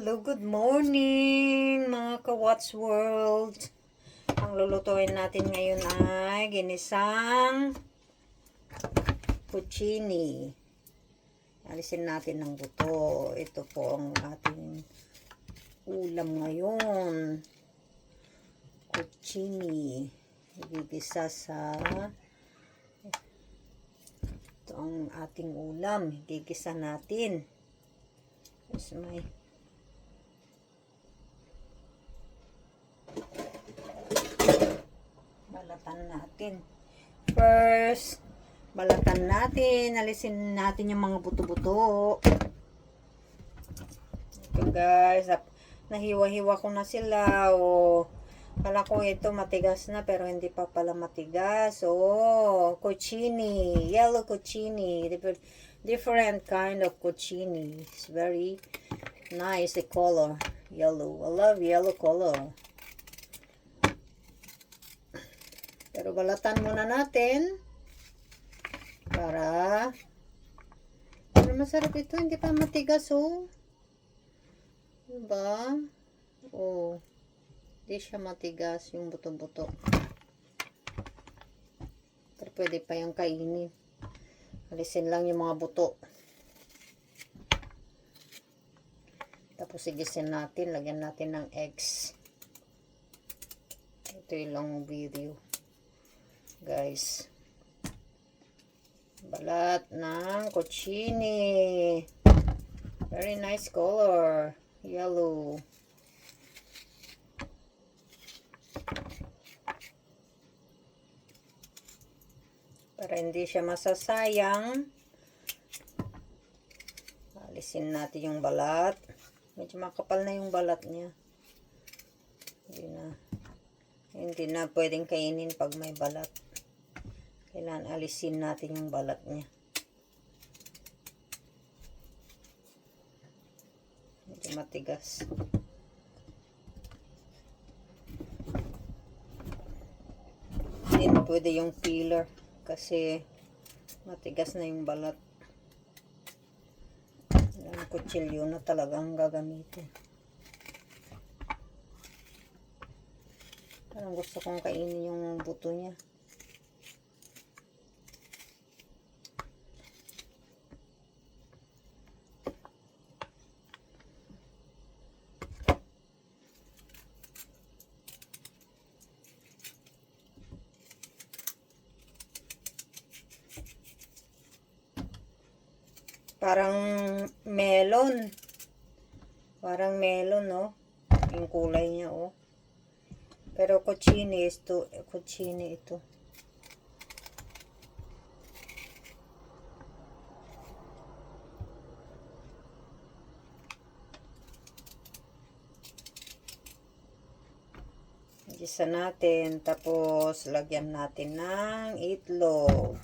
Hello, good morning mga ka-Watch World. Ang lulutuin natin ngayon ay ginisang cucini. Alisin natin ng buto. Ito po ang ating ulam ngayon. Cucini. Igigisa sa ito ang ating ulam. Igigisa natin. Tapos may balatan natin. First, balatan natin. Alisin natin yung mga buto-buto. Ito guys, nahiwa-hiwa ko na sila. Kala ko ito matigas na pero hindi pa pala matigas. Cucini, yellow cucini. Different kind of cucini. It's very nice the color. Yellow. I love yellow color. Pero balatan muna natin para masarap ito, hindi pa matigas diba? Hindi siya matigas yung buto-buto. Pero pwede pa yung kainin. Alisin lang yung mga buto. Tapos sigisin natin, lagyan natin ng eggs. Ito yung long video. Guys, balat ng cucini. Very nice color, yellow. Para hindi siya masasayang, alisin natin yung balat. Medyo makapal na yung balat niya. Hindi na pwedeng kainin pag may balat. Kailangan alisin natin yung balat niya. Medyo matigas. Hindi na pwede yung peeler kasi matigas na yung balat. Ang kutsilyo na talagang gagamitin. Parang gusto kong kainin yung buto niya. Parang melon. Parang melon, yung kulay niya, Pero cucini ito. Cucini ito. Gisa natin. Tapos, lagyan natin ng itlog.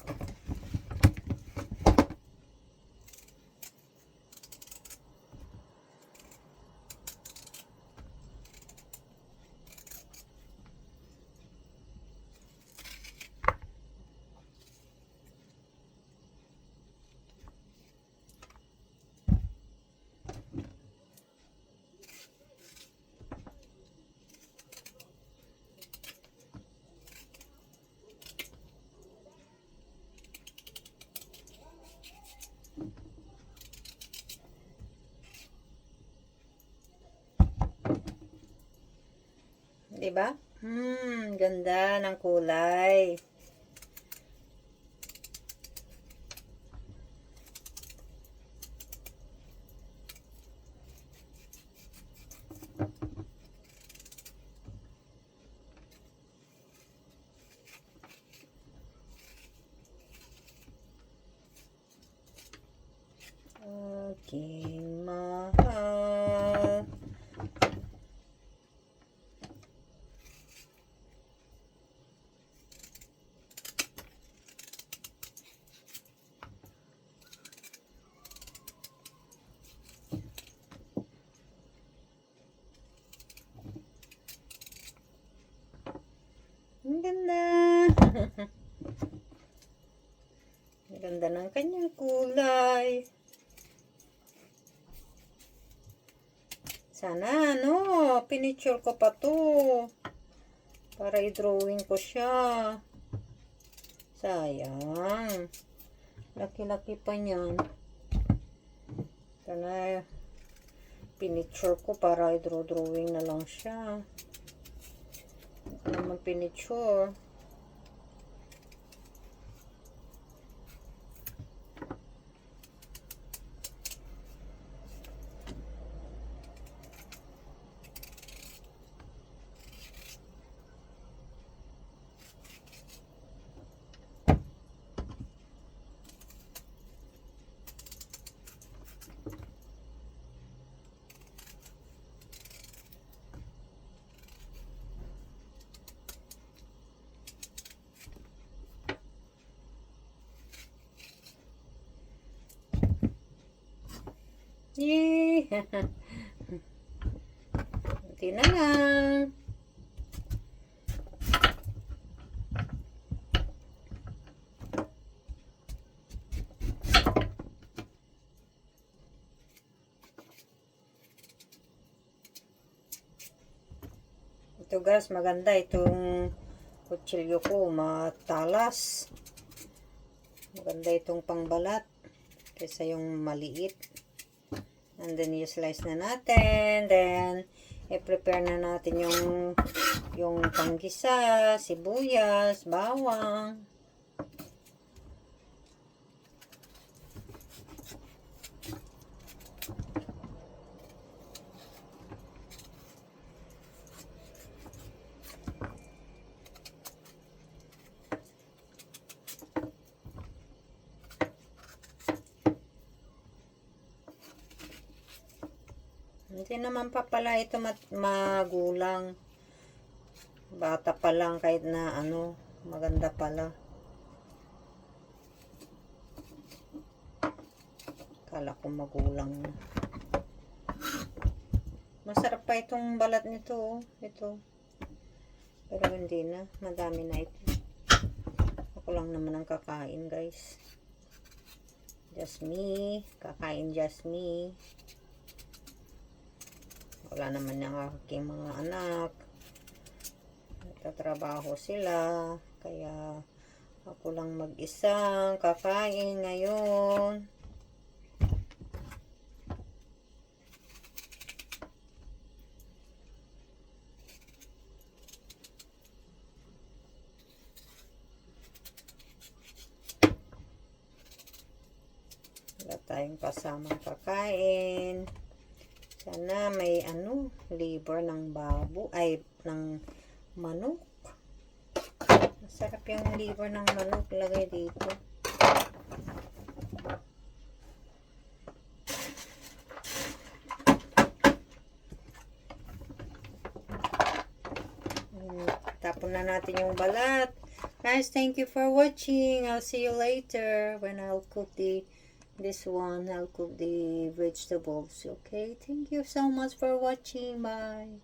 Diba? Ganda ng kulay. Okay, mahal. Ang ganda. Ang ganda ng kanyang kulay. Sana, ano, pinicture ko pa to. Para i-drawing ko siya. Sayang. Laki-laki pa niyan. Sana, pinicture ko para i-drawing na lang siya. Hindi ko naman pinicture. Yay! Kunti na lang. Ito guys, maganda itong kutsilyo ko, matalas. Maganda itong pangbalat kaysa yung maliit. And then, i-slice na natin. Then, i-prepare na natin yung panggisa, sibuyas, bawang. Hindi naman pa pala ito magulang. Bata pa lang kahit na ano, maganda pala. Kala ko magulang na. Masarap pa itong balat nito, ito. Pero hindi na, madami na ito. Ako lang naman ang kakain, guys. Just me, kakain just me. Wala naman yung aking mga anak. Nagtatrabaho sila. Kaya ako lang mag-isang kakain ngayon. Wala tayong kasamang kakain. Sana may liver ng babo, ay, ng manok. Masarap yung liver ng manok, lagay dito. Tapon na natin yung balat. Guys, thank you for watching. I'll see you later when I'll cook I'll cook the vegetables. Okay, thank you so much for watching. Bye.